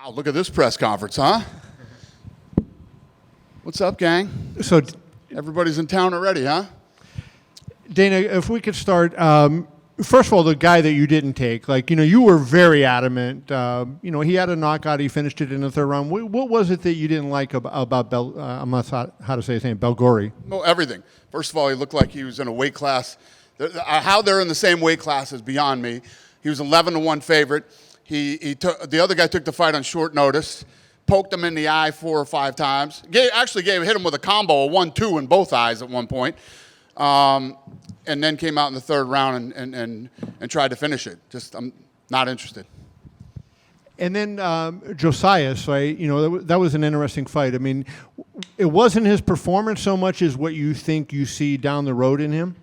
Wow, look at this press conference, huh? What's up, gang? So, Everybody's in town already, huh? Dana, if we could start, first of all, the guy that you didn't take, you were very adamant. He had a knockout. He finished it in the third round. What was it that you didn't like about I'm not how to say his name, Belgori? Well, everything. First of all, he looked like he was in a weight class. How they're in the same weight class is beyond me. He was 11-1 favorite. The other guy took the fight on short notice, poked him in the eye 4 or 5 times. Hit him with a combo, a 1-2 in both eyes at one point. And then came out in the third round and tried to finish it. I'm not interested. And then Josias, right? That was an interesting fight. I mean, it wasn't his performance so much as what you think you see down the road in him.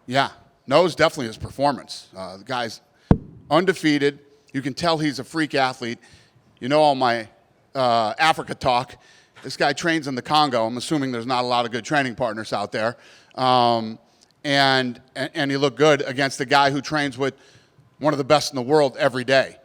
Yeah, no, it was definitely his performance. The guy's undefeated. You can tell he's a freak athlete. You know all my Africa talk. This guy trains in the Congo. I'm assuming there's not a lot of good training partners out there. And he looked good against a guy who trains with one of the best in the world every day.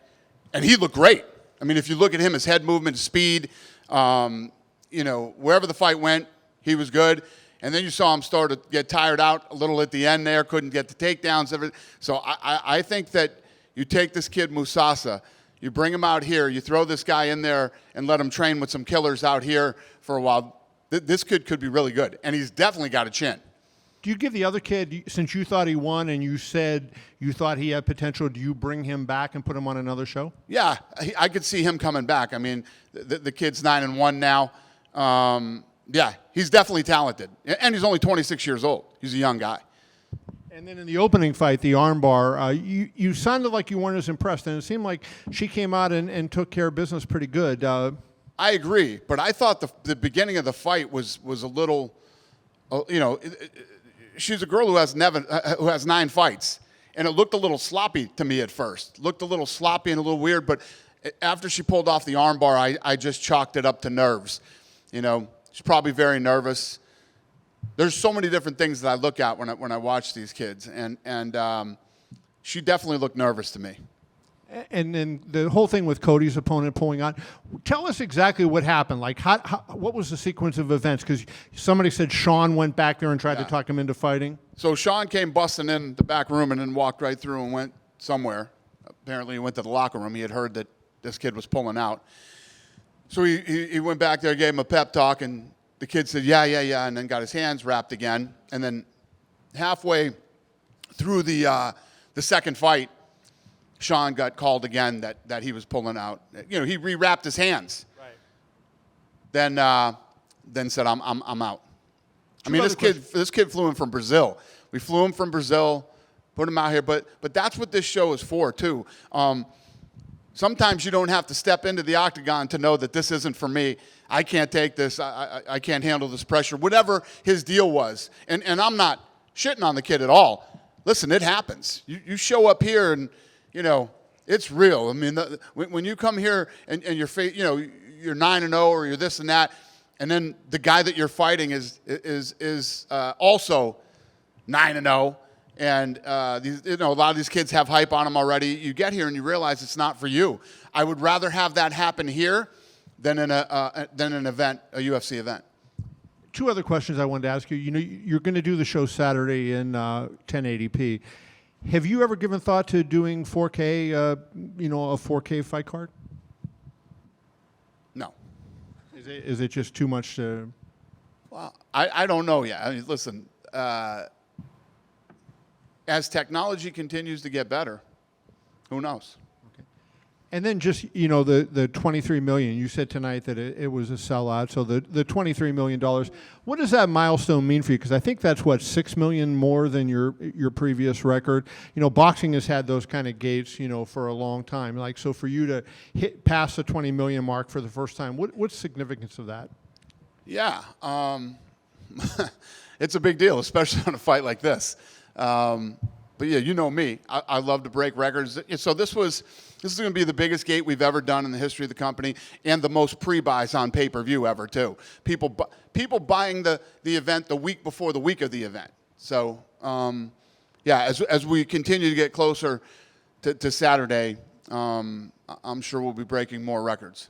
And he looked great. I mean, if you look at him, his head movement, speed, wherever the fight went, he was good. And then you saw him start to get tired out a little at the end there, couldn't get the takedowns. So I think that you take this kid, Musasa, you bring him out here, you throw this guy in there and let him train with some killers out here for a while. This kid could be really good, and he's definitely got a chin. Do you give the other kid, since you thought he won and you said you thought he had potential, do you bring him back and put him on another show? Yeah, I could see him coming back. I mean, the kid's 9-1 now. Yeah, he's definitely talented, and he's only 26 years old. He's a young guy. And then in the opening fight, the armbar, you sounded like you weren't as impressed, and it seemed like she came out and took care of business pretty good. I agree, but I thought the beginning of the fight was a little, she's a girl who has 9 fights, and it looked a little sloppy to me at first. Looked a little sloppy and a little weird, but after she pulled off the armbar, I just chalked it up to nerves. She's probably very nervous. There's so many different things that I look at when I watch these kids, and she definitely looked nervous to me. And then the whole thing with Cody's opponent pulling out. Tell us exactly what happened. Like, what was the sequence of events? Because somebody said Sean went back there and tried to talk him into fighting. So Sean came busting in the back room and then walked right through and went somewhere. Apparently he went to the locker room. He had heard that this kid was pulling out. So he went back there, gave him a pep talk, and the kid said, yeah, and then got his hands wrapped again. And then halfway through the second fight, Sean got called again that he was pulling out. He rewrapped his hands. Right. Then said, I'm out. I mean, this kid flew in from Brazil. We flew him from Brazil, put him out here. But that's what this show is for, too. Sometimes you don't have to step into the octagon to know that this isn't for me. I can't take this. I can't handle this pressure. Whatever his deal was. And I'm not shitting on the kid at all. Listen, it happens. You show up here and, it's real. I mean, when you come here and you're 9-0 or you're this and that, and then the guy that you're fighting is also 9-0. And a lot of these kids have hype on them already. You get here and you realize it's not for you. I would rather have that happen here than an event, a UFC event. 2 other questions I wanted to ask you. You're going to do the show Saturday in 1080p. Have you ever given thought to doing 4K? A 4K fight card? No. Is it just too much to? Well, I don't know yet. I mean, listen. As technology continues to get better, who knows? Okay. And then just, the $23 million, you said tonight that it was a sellout. So the $23 million, what does that milestone mean for you? Because I think that's, $6 million more than your previous record. Boxing has had those kind of gates, for a long time. So for you to hit past the 20 million mark for the first time, what's the significance of that? Yeah. It's a big deal, especially on a fight like this. But yeah, you know me. I love to break records. So this is going to be the biggest gate we've ever done in the history of the company, and the most pre-buys on pay-per-view ever too. People buying the event the week before the week of the event. So as we continue to get closer to Saturday, I'm sure we'll be breaking more records.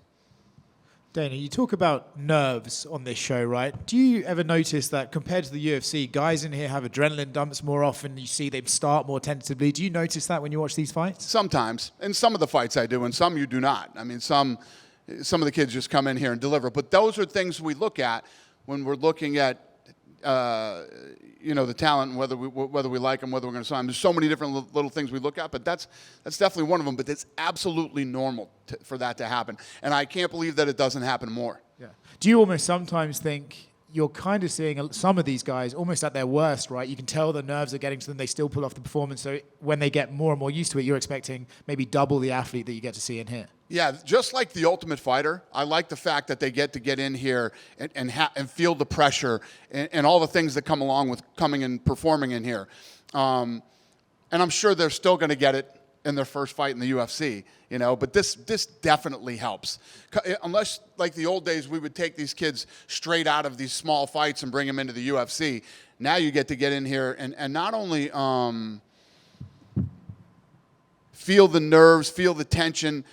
Dana, you talk about nerves on this show, right? Do you ever notice that compared to the UFC, guys in here have adrenaline dumps more often? You see them start more tentatively. Do you notice that when you watch these fights? Sometimes. In some of the fights I do, and some you do not. I mean, some of the kids just come in here and deliver. But those are things we look at when we're looking at, the talent and whether we like them, whether we're going to sign them. There's so many different little things we look at, but that's definitely one of them. But it's absolutely normal for that to happen. And I can't believe that it doesn't happen more. Yeah. Do you almost sometimes think you're kind of seeing some of these guys almost at their worst, right? You can tell the nerves are getting to them. They still pull off the performance. So when they get more and more used to it, you're expecting maybe double the athlete that you get to see in here. Yeah, just like the Ultimate Fighter, I like the fact that they get to get in here and feel the pressure and all the things that come along with coming and performing in here. And I'm sure they're still going to get it in their first fight in the UFC, but this definitely helps. Unless, like the old days, we would take these kids straight out of these small fights and bring them into the UFC. Now you get to get in here and not only feel the nerves, feel the tension,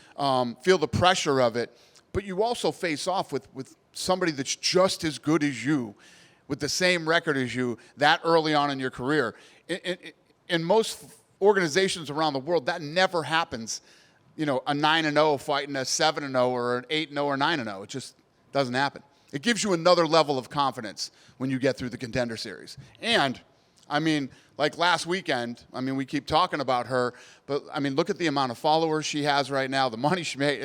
feel the pressure of it, but you also face off with somebody that's just as good as you, with the same record as you, that early on in your career. In most organizations around the world, that never happens. A 9-0 fighting a 7-0 or an 8-0 or 9-0. It just doesn't happen. It gives you another level of confidence when you get through the Contender Series. And, like last weekend, we keep talking about her, but, look at the amount of followers she has right now, the money she made.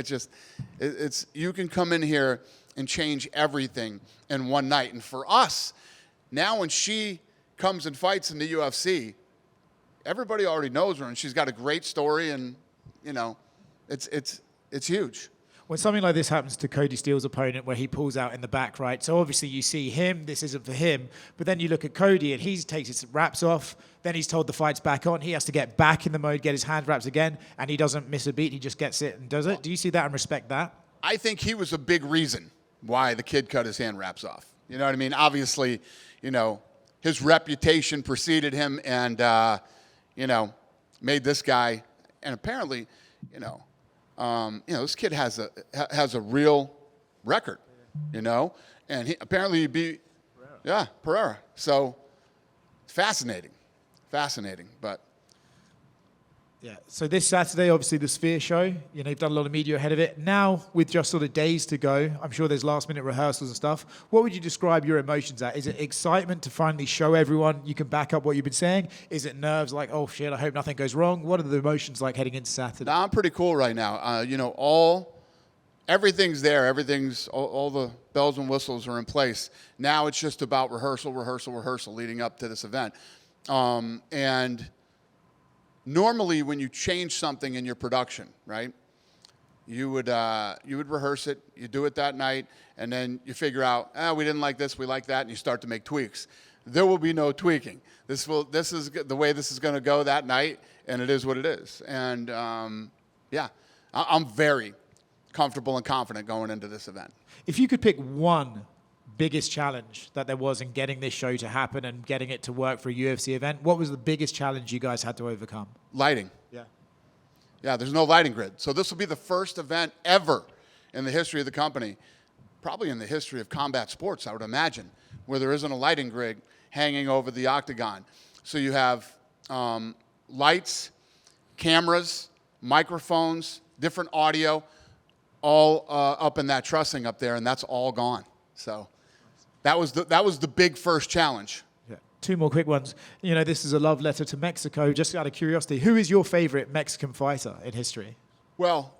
It's you can come in here and change everything in one night. And for us, now when she comes and fights in the UFC, everybody already knows her, and she's got a great story, and, it's huge. When something like this happens to Cody Steele's opponent where he pulls out in the back, right? So obviously you see him, this isn't for him. But then you look at Cody and he takes his wraps off. Then he's told the fight's back on. He has to get back in the mode, get his hand wraps again. And he doesn't miss a beat. He just gets it and does it. Do you see that and respect that? I think he was a big reason why the kid cut his hand wraps off. You know what I mean? Obviously, his reputation preceded him and, made this guy. And apparently, this kid has a real record, and he apparently beat, Pereira. So fascinating, but. Yeah, so this Saturday, obviously the Sphere show, you've done a lot of media ahead of it. Now, with just sort of days to go, I'm sure there's last-minute rehearsals and stuff. What would you describe your emotions at? Is it excitement to finally show everyone you can back up what you've been saying? Is it nerves like, oh, shit, I hope nothing goes wrong? What are the emotions like heading into Saturday? I'm pretty cool right now. Everything's there. All the bells and whistles are in place. Now it's just about rehearsal leading up to this event. And normally, when you change something in your production, right, you would rehearse it, you do it that night, and then you figure out, we didn't like this, we like that, and you start to make tweaks. There will be no tweaking. This is the way this is going to go that night, and it is what it is. And I'm very comfortable and confident going into this event. If you could pick one biggest challenge that there was in getting this show to happen and getting it to work for a UFC event, what was the biggest challenge you guys had to overcome? Lighting. Yeah, there's no lighting grid. So this will be the first event ever in the history of the company, probably in the history of combat sports, I would imagine, where there isn't a lighting grid hanging over the octagon. So you have lights, cameras, microphones, different audio, all up in that trussing up there, and that's all gone. So that was the big first challenge. Yeah. Two more quick ones. This is a love letter to Mexico. Just out of curiosity, who is your favorite Mexican fighter in history? Well,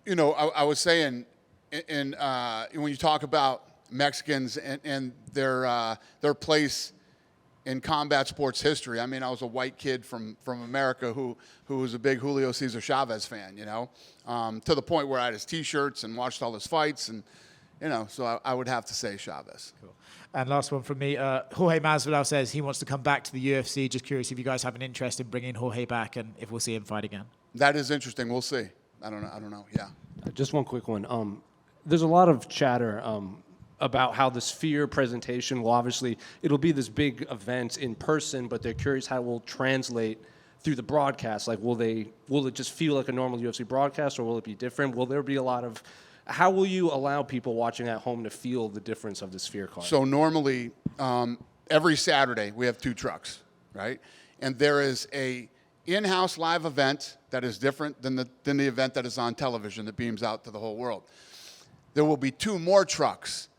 I was saying, when you talk about Mexicans and their place in combat sports history, I was a white kid from America who was a big Julio Cesar Chavez fan, to the point where I had his T-shirts and watched all his fights, and so I would have to say Chavez. Cool. And last one from me, Jorge Masvidal says he wants to come back to the UFC. Just curious if you guys have an interest in bringing Jorge back and if we'll see him fight again. That is interesting. We'll see. I don't know. Yeah. Just one quick one. There's a lot of chatter about how the Sphere presentation will it'll be this big event in person, but they're curious how it will translate through the broadcast? Like, will it just feel like a normal UFC broadcast, or will it be different? Will there be a lot of, how will you allow people watching at home to feel the difference of the Sphere card? So normally, every Saturday we have 2 trucks, right? And there is a in-house live event that is different than the event that is on television that beams out to the whole world. There will be 2 more trucks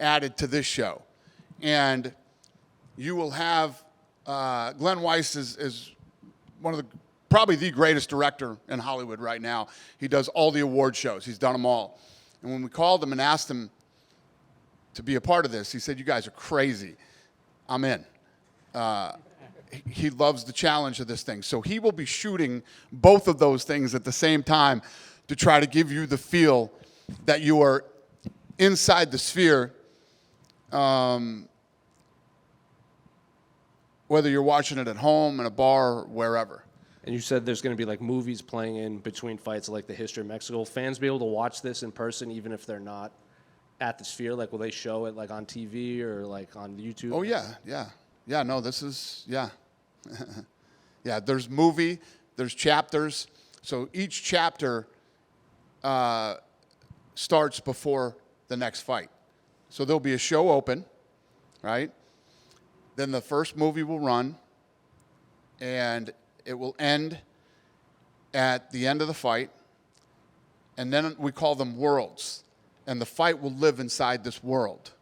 added to this show. And you will have, Glenn Weiss is one of probably the greatest director in Hollywood right now. He does all the award shows. He's done them all. And when we called him and asked him to be a part of this, he said, "You guys are crazy. I'm in." He loves the challenge of this thing. So he will be shooting both of those things at the same time to try to give you the feel that you are inside the Sphere, whether you're watching it at home, in a bar, or wherever. And you said there's going to be like movies playing in between fights, like the history of Mexico. Will fans be able to watch this in person even if they're not at the Sphere? Like, will they show it like on TV or like on YouTube? Oh, yeah. No, this is, yeah. Yeah, there's movie, there's chapters. So each chapter starts before the next fight. So there'll be a show open, right? Then the first movie will run, and it will end at the end of the fight. And then we call them worlds. And the fight will live inside this world.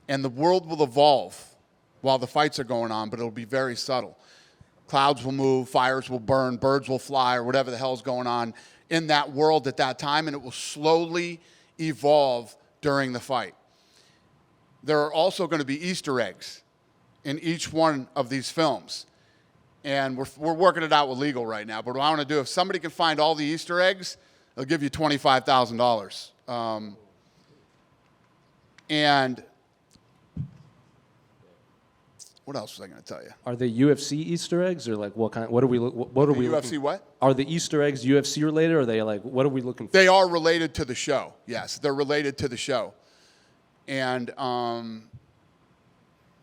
And the world will evolve while the fights are going on, but it'll be very subtle. Clouds will move, fires will burn, birds will fly, or whatever the hell's going on in that world at that time, and it will slowly evolve during the fight. There are also going to be Easter eggs in each one of these films. And we're working it out with legal right now. But what I want to do, if somebody can find all the Easter eggs, they'll give you $25,000. And what else was I going to tell you? Are they UFC Easter eggs, or like what kind? What are we? What are we? UFC what? Are the Easter eggs UFC related, or are they like, what are we looking for? They are related to the show. Yes, they're related to the show. And I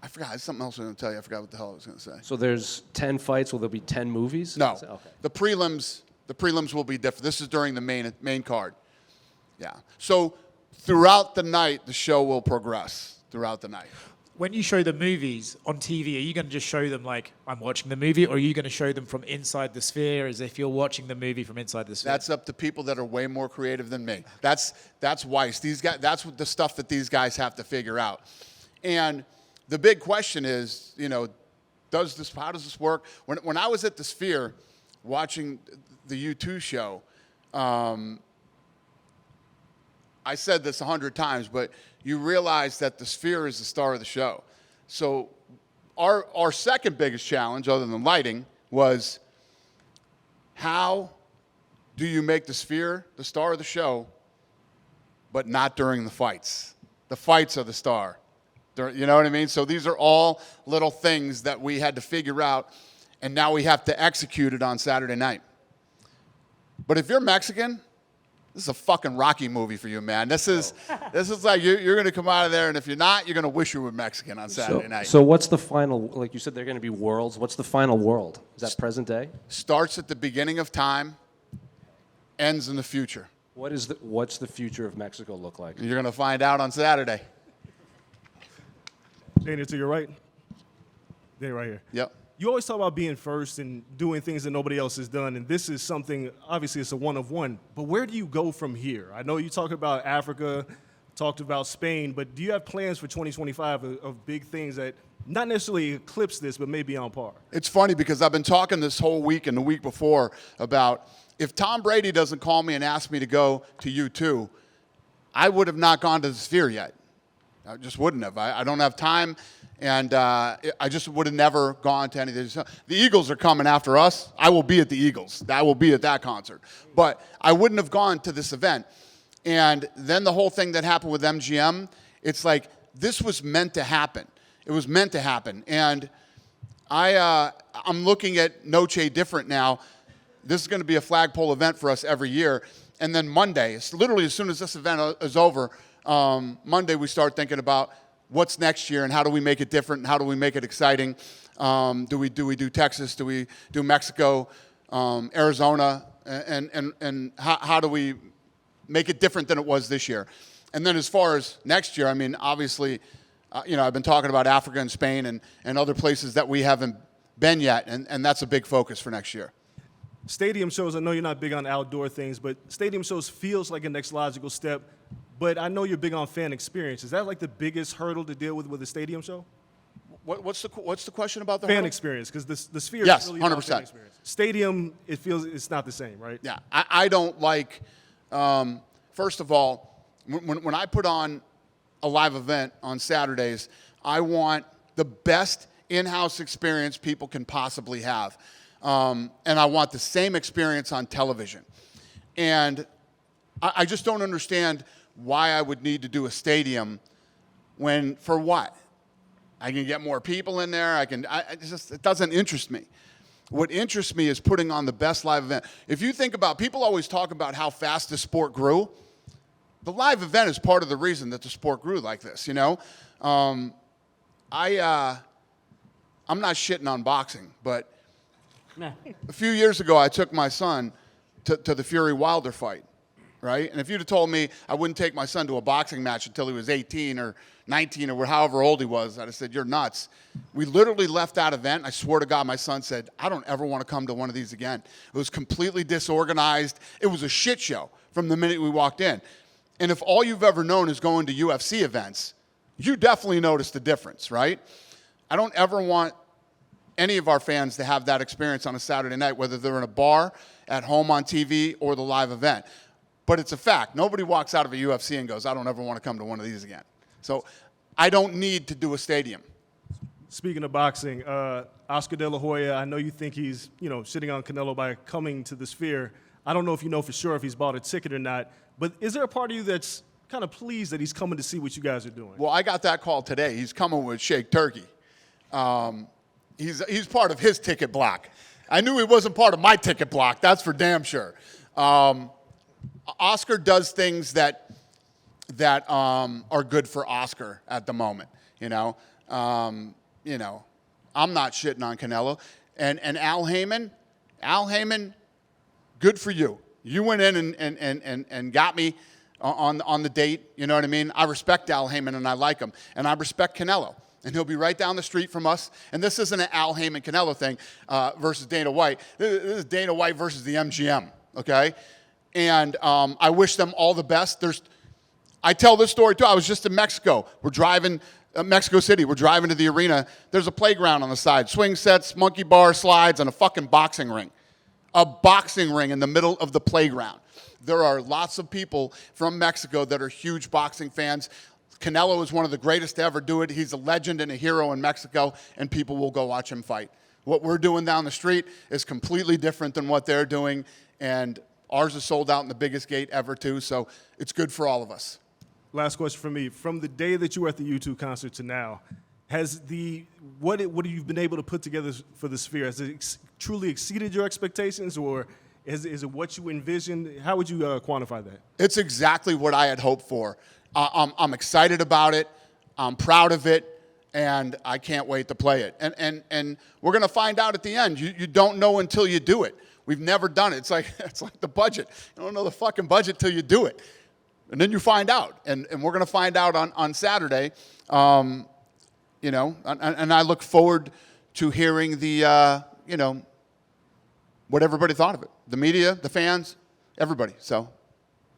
forgot. There's something else I was going to tell you. I forgot what the hell I was going to say. So there's 10 fights. Will there be 10 movies? No. Okay. The prelims will be different. This is during the main card. Yeah. So throughout the night, the show will progress throughout the night. When you show the movies on TV, are you going to just show them like I'm watching the movie, or are you going to show them from inside the Sphere as if you're watching the movie from inside the Sphere? That's up to people that are way more creative than me. That's Weiss. These guys, that's what the stuff that these guys have to figure out. And the big question is, you know, how does this work? When I was at the Sphere watching the U2 show, I said this 100 times, but you realize that the Sphere is the star of the show. So our second biggest challenge, other than lighting, was how do you make the Sphere the star of the show, but not during the fights? The fights are the star. You know what I mean? So these are all little things that we had to figure out, and now we have to execute it on Saturday night. But if you're Mexican, this is a fucking Rocky movie for you, man. This is like you're going to come out of there, and if you're not, you're going to wish you were Mexican on Saturday night. So what's the final, like you said, they're going to be worlds. What's the final world? Is that present day? Starts at the beginning of time, ends in the future. What's the future of Mexico look like? You're going to find out on Saturday. Dana, to your right. Dana, right here. Yep. You always talk about being first and doing things that nobody else has done, and this is something, obviously it's a one of one, but where do you go from here? I know you talked about Africa, talked about Spain, but do you have plans for 2025 of big things that not necessarily eclipse this, but maybe on par? It's funny because I've been talking this whole week and the week before about if Tom Brady doesn't call me and ask me to go to U2, I would have not gone to the Sphere yet. I just wouldn't have. I don't have time, and I just would have never gone to any of these. The Eagles are coming after us. I will be at the Eagles. I will be at that concert. But I wouldn't have gone to this event. And then the whole thing that happened with MGM, it's like this was meant to happen. It was meant to happen. And I'm looking at Noche different now. This is going to be a flagpole event for us every year. And then Monday, it's literally as soon as this event is over, Monday we start thinking about what's next year and how do we make it different and how do we make it exciting. Do we do Texas? Do we do Mexico, Arizona? And how do we make it different than it was this year? And then as far as next year, I mean, obviously, I've been talking about Africa and Spain and other places that we haven't been yet, and that's a big focus for next year. Stadium shows, I know you're not big on outdoor things, but stadium shows feels like a next logical step. But I know you're big on fan experience. Is that like the biggest hurdle to deal with a stadium show? What's the question about the Fan hurdle? experience, because the Sphere Yes, is really about 100%. fan experience. Stadium, it feels it's not the same, right? Yeah, I don't like. First of all, when I put on a live event on Saturdays, I want the best in-house experience people can possibly have, and I want the same experience on television. And I just don't understand why I would need to do a stadium when, for what? I can get more people in there. It doesn't interest me. What interests me is putting on the best live event. If you think about, people always talk about how fast the sport grew. The live event is part of the reason that the sport grew like this, I'm not shitting on boxing, but a few years ago I took my son to the Fury Wilder fight, right? And if you'd have told me I wouldn't take my son to a boxing match until he was 18 or 19 or however old he was, I'd have said, you're nuts. We literally left that event. I swear to God, my son said, I don't ever want to come to one of these again. It was completely disorganized. It was a shit show from the minute we walked in. And if all you've ever known is going to UFC events, you definitely notice the difference, right? I don't ever want any of our fans to have that experience on a Saturday night, whether they're in a bar, at home on TV, or the live event. But it's a fact. Nobody walks out of a UFC and goes, I don't ever want to come to one of these again. So I don't need to do a stadium. Speaking of boxing, Oscar De La Hoya, I know you think he's, sitting on Canelo by coming to the Sphere. I don't know if you know for sure if he's bought a ticket or not, but is there a part of you that's kind of pleased that he's coming to see what you guys are doing? Well, I got that call today. He's coming with Shake Turkey. He's part of his ticket block. I knew he wasn't part of my ticket block. That's for damn sure. Oscar does things that are good for Oscar at the moment. I'm not shitting on Canelo. And Al Heyman, good for you. You went in and got me on the date. You know what I mean? I respect Al Heyman and I like him. And I respect Canelo. And he'll be right down the street from us. And this isn't an Al Heyman-Canelo thing versus Dana White. This is Dana White versus the MGM, okay? And I wish them all the best. I tell this story, too. I was just in Mexico. We're driving, Mexico City. We're driving to the arena. There's a playground on the side. Swing sets, monkey bar, slides, and a fucking boxing ring. A boxing ring in the middle of the playground. There are lots of people from Mexico that are huge boxing fans. Canelo is one of the greatest to ever do it. He's a legend and a hero in Mexico, and people will go watch him fight. What we're doing down the street is completely different than what they're doing, and ours is sold out in the biggest gate ever, too, so it's good for all of us. Last question for me. From the day that you were at the U2 concert to now, has what you've been able to put together for the Sphere, has it truly exceeded your expectations, or is it what you envisioned? How would you quantify that? It's exactly what I had hoped for. I'm excited about it. I'm proud of it, and I can't wait to play it. And we're going to find out at the end. You don't know until you do it. We've never done it. It's like the budget. You don't know the fucking budget till you do it. And then you find out. And we're going to find out on Saturday. And I look forward to hearing what everybody thought of it. The media, the fans, everybody. So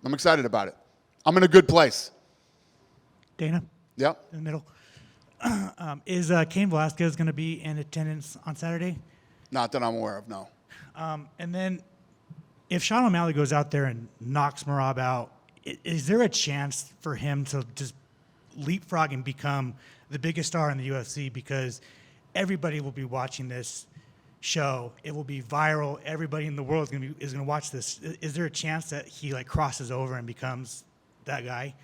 I'm excited about it. I'm in a good place. Dana? Yep. In the middle. Is Cain Velasquez going to be in attendance on Saturday? Not that I'm aware of, no. And then if Sean O'Malley goes out there and knocks Merab out, is there a chance for him to just leapfrog and become the biggest star in the UFC? Because everybody will be watching this show. It will be viral. Everybody in the world is going to watch this. Is there a chance that he crosses over and becomes that guy?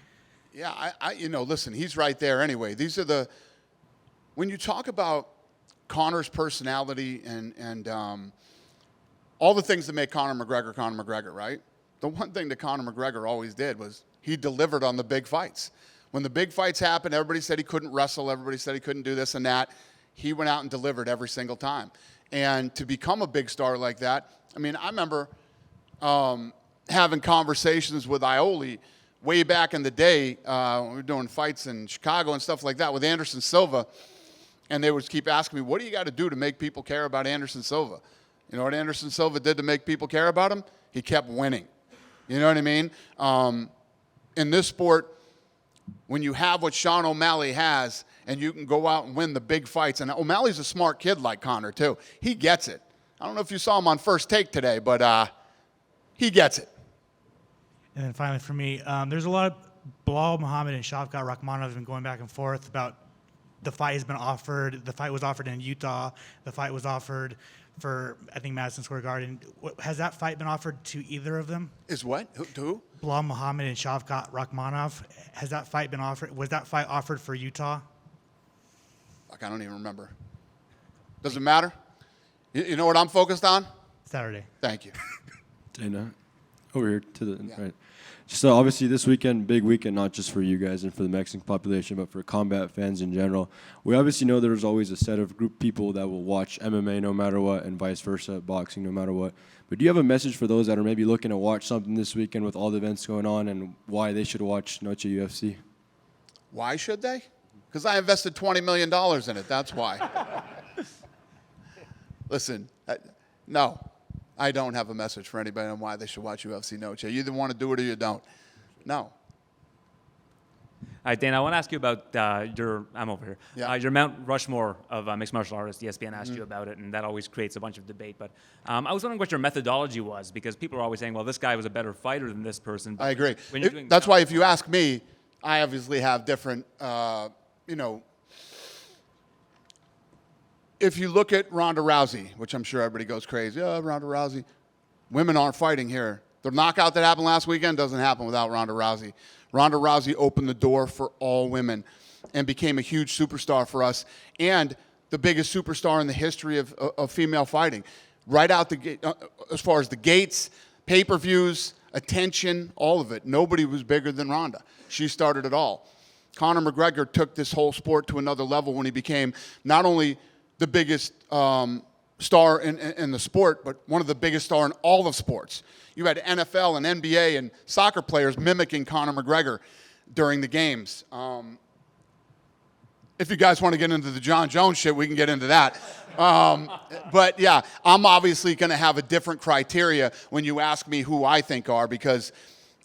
Yeah, listen, he's right there anyway. When you talk about Conor's personality and all the things that make Conor McGregor, right? The one thing that Conor McGregor always did was he delivered on the big fights. When the big fights happened, everybody said he couldn't wrestle. Everybody said he couldn't do this and that. He went out and delivered every single time. And to become a big star like that, I mean, I remember having conversations with Ioli way back in the day when we were doing fights in Chicago and stuff like that with Anderson Silva. And they would keep asking me, what do you got to do to make people care about Anderson Silva? You know what Anderson Silva did to make people care about him? He kept winning. You know what I mean? In this sport, when you have what Sean O'Malley has and you can go out and win the big fights, and O'Malley's a smart kid like Conor too. He gets it. I don't know if you saw him on First Take today, but he gets it. And then finally for me, there's a lot of Bilal Muhammad and Shavkat Rakhmonov have been going back and forth about the fight has been offered. The fight was offered in Utah. The fight was offered for, I think, Madison Square Garden. Has that fight been offered to either of them? Is what? Who? Bilal Muhammad and Shavkat Rakhmonov. Has that fight been offered? Was that fight offered for Utah? Like, I don't even remember. Does it matter? You know what I'm focused on? Saturday. Thank you. Dana, over here to the right. So obviously this weekend, big weekend, not just for you guys and for the Mexican population, but for combat fans in general. We obviously know there's always a set of group people that will watch MMA no matter what, and vice versa, boxing no matter what. But do you have a message for those that are maybe looking to watch something this weekend with all the events going on, and why they should watch Noche UFC? Why should they? Because I invested $20 million in it. That's why. Listen, no. I don't have a message for anybody on why they should watch UFC Noche. You either want to do it or you don't. No. All right, Dana, I want to ask you about I'm over here. Yeah. Your Mount Rushmore of mixed martial artists. ESPN asked you about it, and that always creates a bunch of debate. But I was wondering what your methodology was, because people are always saying, well, this guy was a better fighter than this person. But I agree. when you're doing That's why if you ask me, I obviously have different, if you look at Ronda Rousey, which I'm sure everybody goes crazy, Ronda Rousey, women aren't fighting here. The knockout that happened last weekend doesn't happen without Ronda Rousey. Ronda Rousey opened the door for all women and became a huge superstar for us, and the biggest superstar in the history of female fighting. Right out the gate, as far as the gates, pay-per-views, attention, all of it. Nobody was bigger than Ronda. She started it all. Conor McGregor took this whole sport to another level when he became not only the biggest star in the sport, but one of the biggest star in all of sports. You had NFL and NBA and soccer players mimicking Conor McGregor during the games. If you guys want to get into the John Jones shit, we can get into that. But yeah, I'm obviously going to have a different criteria when you ask me who I think are, because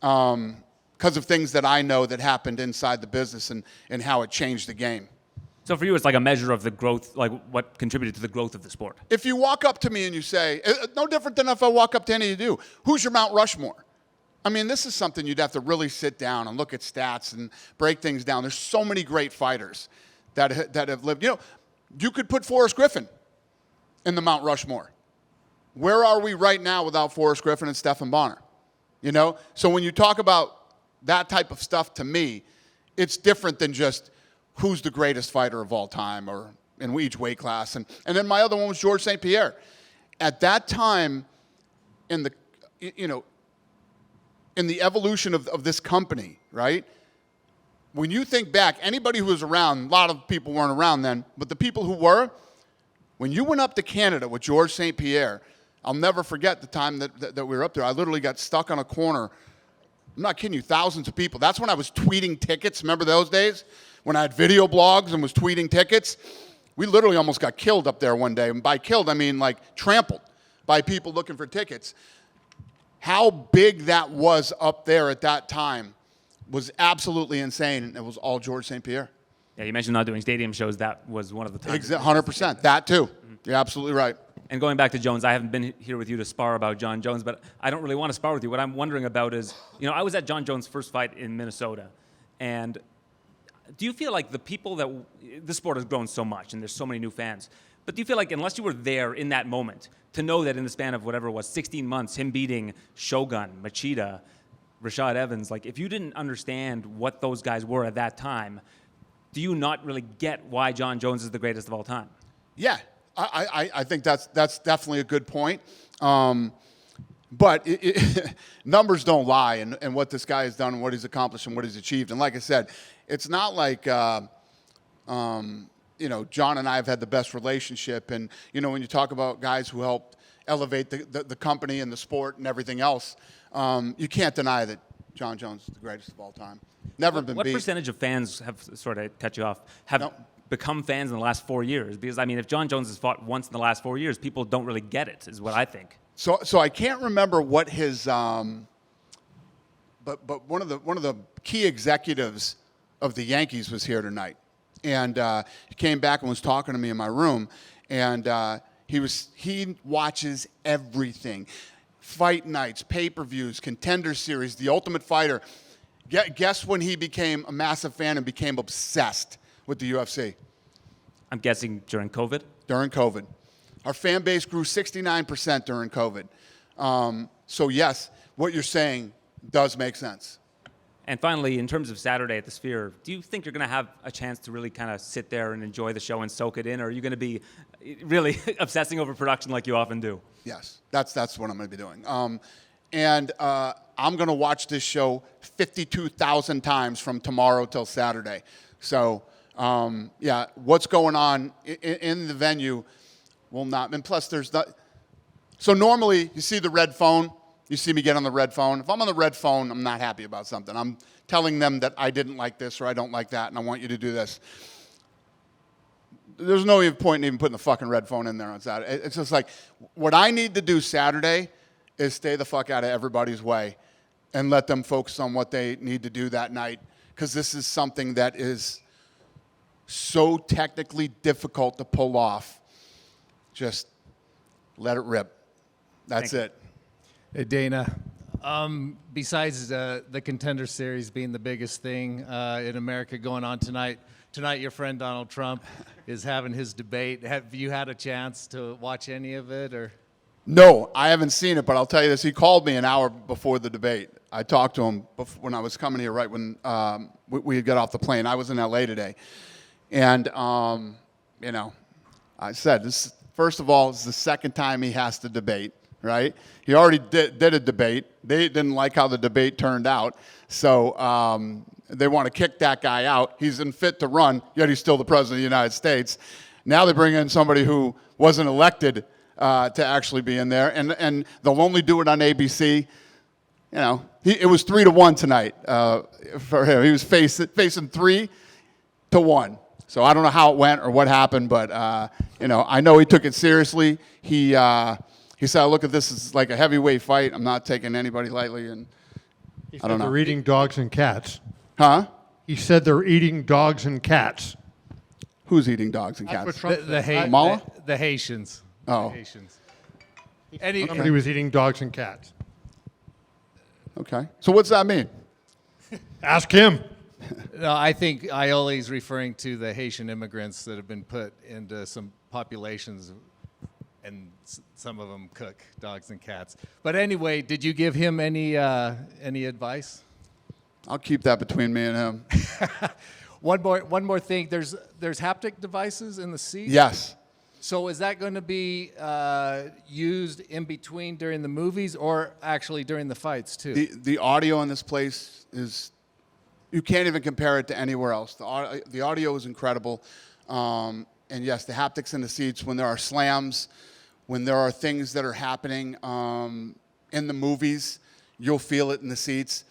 of things that I know that happened inside the business and how it changed the game. So for you, it's like a measure of the growth, like what contributed to the growth of the sport. If you walk up to me and you say, no different than if I walk up to any of you, who's your Mount Rushmore? I mean, this is something you'd have to really sit down and look at stats and break things down. There's so many great fighters that have lived. You know, you could put Forrest Griffin in the Mount Rushmore. Where are we right now without Forrest Griffin and Stephen Bonner? You know? So when you talk about that type of stuff, to me, it's different than just who's the greatest fighter of all time or in each weight class. And then my other one was Georges St-Pierre. At that time, in the evolution of this company, right? When you think back, anybody who was around, a lot of people weren't around then, but the people who were, when you went up to Canada with Georges St-Pierre, I'll never forget the time that we were up there. I literally got stuck on a corner. I'm not kidding you, thousands of people. That's when I was tweeting tickets. Remember those days? When I had video blogs and was tweeting tickets? We literally almost got killed up there one day. And by killed, I mean like trampled by people looking for tickets. How big that was up there at that time was absolutely insane. And it was all Georges St-Pierre. Yeah, you mentioned not doing stadium shows. That was one of the times. 100%. That too. You're absolutely right. And going back to Jones, I haven't been here with you to spar about John Jones, but I don't really want to spar with you. What I'm wondering about is, I was at John Jones' first fight in Minnesota, and do you feel like the people that this sport has grown so much and there's so many new fans, but do you feel like unless you were there in that moment to know that in the span of whatever it was, 16 months, him beating Shogun, Machida, Rashad Evans, like if you didn't understand what those guys were at that time, do you not really get why John Jones is the greatest of all time? Yeah, I think that's definitely a good point. But numbers don't lie, and what this guy has done and what he's accomplished and what he's achieved. And like I said, it's not like, John and I have had the best relationship. And, when you talk about guys who helped elevate the company and the sport and everything else, you can't deny that John Jones is the greatest of all time. Never been beat. What percentage of fans have, sort of cut you off, have become fans in the last 4 years? Because, if John Jones has fought once in the last 4 years, people don't really get it, is what I think. So I can't remember what his, but one of the key executives of the Yankees was here tonight, and he came back and was talking to me in my room, and he watches everything, fight nights, pay-per-views, Contender Series, The Ultimate Fighter. Guess when he became a massive fan and became obsessed with the UFC? I'm guessing during COVID. During COVID. Our fan base grew 69% during COVID. So yes, what you're saying does make sense. And finally, in terms of Saturday at the Sphere, do you think you're going to have a chance to really kind of sit there and enjoy the show and soak it in, or are you going to be really obsessing over production like you often do? Yes, that's what I'm going to be doing. And I'm going to watch this show 52,000 times from tomorrow till Saturday. So, what's going on in the venue will not. And plus, there's not. So normally, you see the red phone. You see me get on the red phone. If I'm on the red phone, I'm not happy about something. I'm telling them that I didn't like this or I don't like that, and I want you to do this. There's no even point in even putting the fucking red phone in there on Saturday. It's just like, what I need to do Saturday is stay the fuck out of everybody's way and let them focus on what they need to do that night, because this is something that is so technically difficult to pull off. Just let it rip. That's it. Hey, Dana, besides the Contender Series being the biggest thing in America going on tonight, your friend Donald Trump is having his debate. Have you had a chance to watch any of it, or? No, I haven't seen it, but I'll tell you this. He called me an hour before the debate. I talked to him when I was coming here, right when we got off the plane. I was in L.A. today. And, I said, this, first of all, it's the second time he has to debate, right? He already did a debate. They didn't like how the debate turned out. So they want to kick that guy out. He's unfit to run, yet he's still the president of the United States. Now they bring in somebody who wasn't elected to actually be in there, and they'll only do it on ABC. It was 3-1 tonight for him. He was facing 3-1. So I don't know how it went or what happened, but I know he took it seriously. He said, "I look at this as like a heavyweight fight. I'm not taking anybody lightly." And he I don't know. They're eating dogs and cats. Huh? He said they're eating dogs and cats. Who's eating dogs and cats? The Haitians. Oh. The Haitians. Somebody was eating dogs and cats. Okay. So what's that mean? Ask him. No, I think Ioli's referring to the Haitian immigrants that have been put into some populations, and some of them cook dogs and cats. But anyway, did you give him any advice? I'll keep that between me and him. One more thing. There's haptic devices in the seat. Yes. So is that going to be used in between during the movies or actually during the fights too? The audio in this place is, you can't even compare it to anywhere else. The audio is incredible. And yes, the haptics in the seats, when there are slams, when there are things that are happening in the movies, you'll feel it in the seats.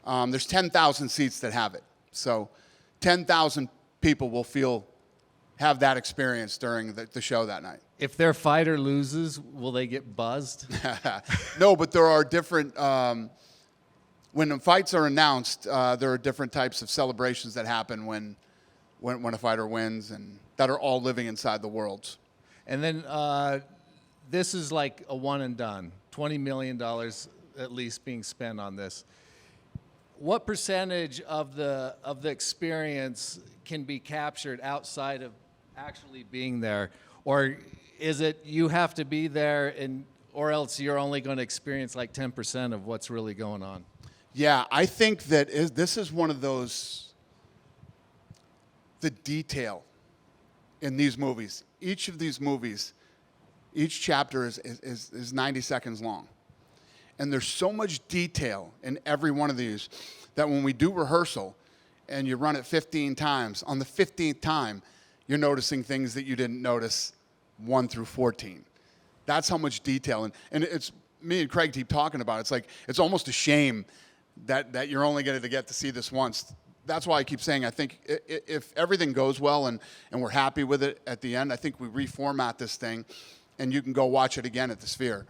There's 10,000 seats that have it. So 10,000 people will have that experience during the show that night. If their fighter loses, will they get buzzed? No, but there are different, when the fights are announced, there are different types of celebrations that happen when a fighter wins, and that are all living inside the worlds. And then this is like a one and done, $20 million at least being spent on this. What percentage of the experience can be captured outside of actually being there? Or is it you have to be there, or else you're only going to experience like 10% of what's really going on? Yeah, I think that this is one of those, the detail in these movies. Each of these movies, each chapter is 90 seconds long. And there's so much detail in every one of these that when we do rehearsal and you run it 15 times, on the 15th time, you're noticing things that you didn't notice 1 through 14. That's how much detail. And it's me and Craig keep talking about it. It's like it's almost a shame that you're only going to get to see this once. That's why I keep saying I think if everything goes well and we're happy with it at the end, I think we reformat this thing and you can go watch it again at the Sphere.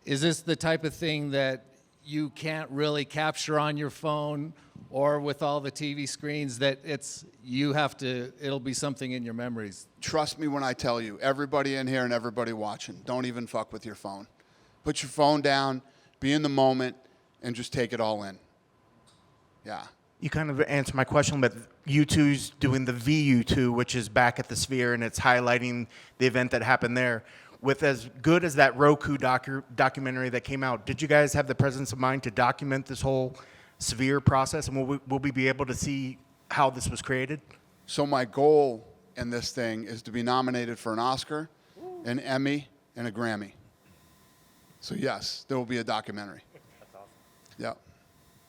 Is this the type of thing that you can't really capture on your phone or with all the TV screens, that it'll be something in your memories? Trust me when I tell you, everybody in here and everybody watching, don't even fuck with your phone. Put your phone down, be in the moment, and just take it all in. Yeah. You kind of answered my question, but U2's doing the VU2, which is back at the Sphere, and it's highlighting the event that happened there. With as good as that Roku documentary that came out, did you guys have the presence of mind to document this whole Sphere process, and will we be able to see how this was created? So my goal in this thing is to be nominated for an Oscar, an Emmy, and a Grammy. So yes, there will be a documentary. That's awesome. Yeah.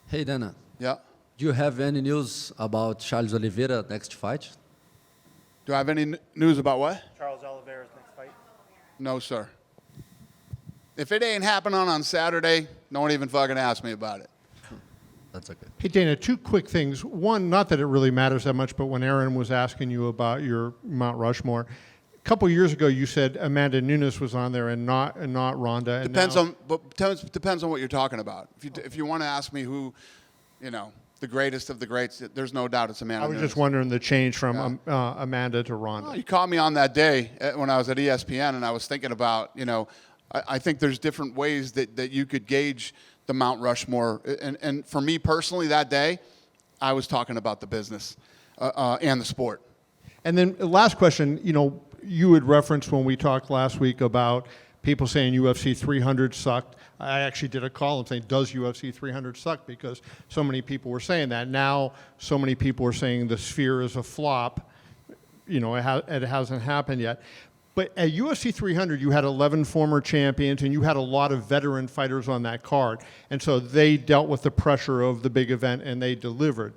Hey, Dana. Yeah. Do you have any news about Charles Oliveira next fight? Do I have any news about what? Charles Oliveira's next fight. No, sir. If it ain't happening on Saturday, don't even fucking ask me about it. That's okay. Hey, Dana, 2 quick things. One, not that it really matters that much, but when Aaron was asking you about your Mount Rushmore, a couple years ago you said Amanda Nunes was on there and not Ronda. And Depends on what you're talking about. If you want to ask me who, the greatest of the greats, there's no doubt it's Amanda I was Nunes. just wondering the change from Amanda to Ronda. Oh, you caught me on that day when I was at ESPN, and I was thinking about, I think there's different ways that you could gauge the Mount Rushmore. And for me personally that day, I was talking about the business and the sport. And then last question, you had referenced when we talked last week about people saying UFC 300 sucked. I actually did a column saying, does UFC 300 suck? Because so many people were saying that. Now, so many people are saying the Sphere is a flop. It hasn't happened yet. But at UFC 300, you had 11 former champions, and you had a lot of veteran fighters on that card. And so they dealt with the pressure of the big event, and they delivered.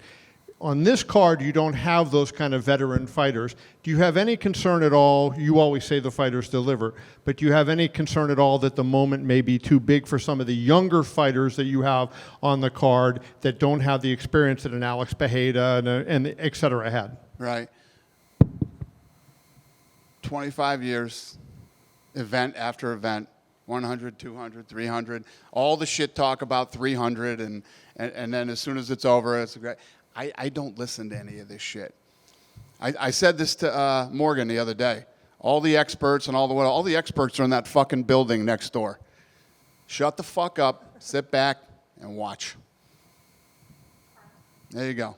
On this card, you don't have those kind of veteran fighters. Do you have any concern at all? You always say the fighters deliver, but do you have any concern at all that the moment may be too big for some of the younger fighters that you have on the card that don't have the experience that an Alex Bejeda and et cetera had? Right. 25 years, event after event, 100, 200, 300, all the shit talk about 300, and then as soon as it's over, it's great. I don't listen to any of this shit. I said this to Morgan the other day. All the experts and all the experts are in that fucking building next door. Shut the fuck up, sit back, and watch. There you go.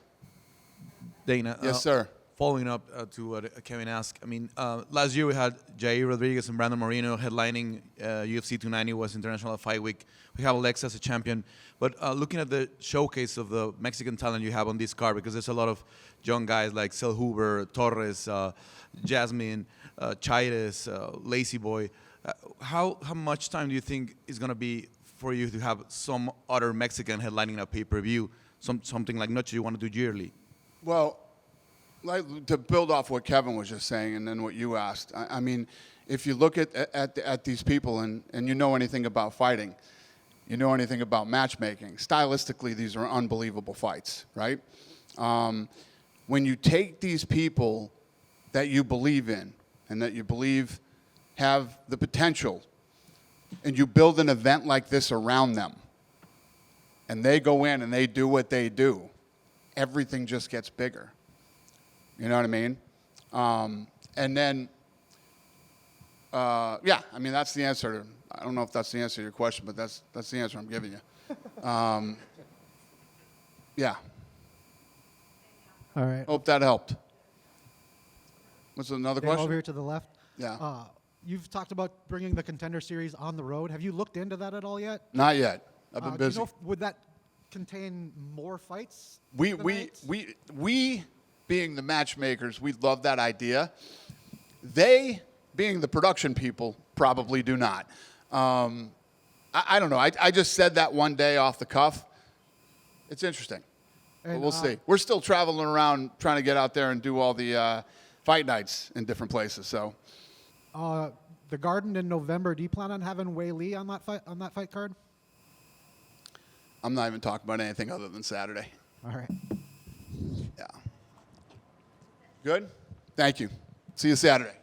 Dana. Yes, sir. Following up to what Kevin asked, last year we had Jair Rodriguez and Brandon Moreno headlining UFC 290 was International Fight Week. We have Alexa as a champion. But looking at the showcase of the Mexican talent you have on this card, because there's a lot of young guys like Sel Huber, Torres, Jasmine, Chaires, Lazy Boy. How much time do you think is going to be for you to have some other Mexican headlining a pay-per-view, something like Noche you want to do yearly? Well, like to build off what Kevin was just saying and then what you asked, I mean, if you look at these people and you know anything about fighting, you know anything about matchmaking, stylistically, these are unbelievable fights, right? When you take these people that you believe in and that you believe have the potential and you build an event like this around them and they go in and they do what they do, everything just gets bigger. You know what I mean? And then, that's the answer. I don't know if that's the answer to your question, but that's the answer I'm giving you. Yeah. All right. Hope that helped. What's another question? Over here to the left. Yeah. You've talked about bringing the Contender Series on the road. Have you looked into that at all yet? Not yet. I've been busy. Do you know would that contain more fights? We being the matchmakers, we love that idea. They, being the production people, probably do not. I don't know. I just said that one day off the cuff. It's interesting. But And, we'll see. We're still traveling around trying to get out there and do all the fight nights in different places. So The Garden in November. Do you plan on having Wei Lee on that fight card? I'm not even talking about anything other than Saturday. All right. Yeah. Good? Thank you. See you Saturday.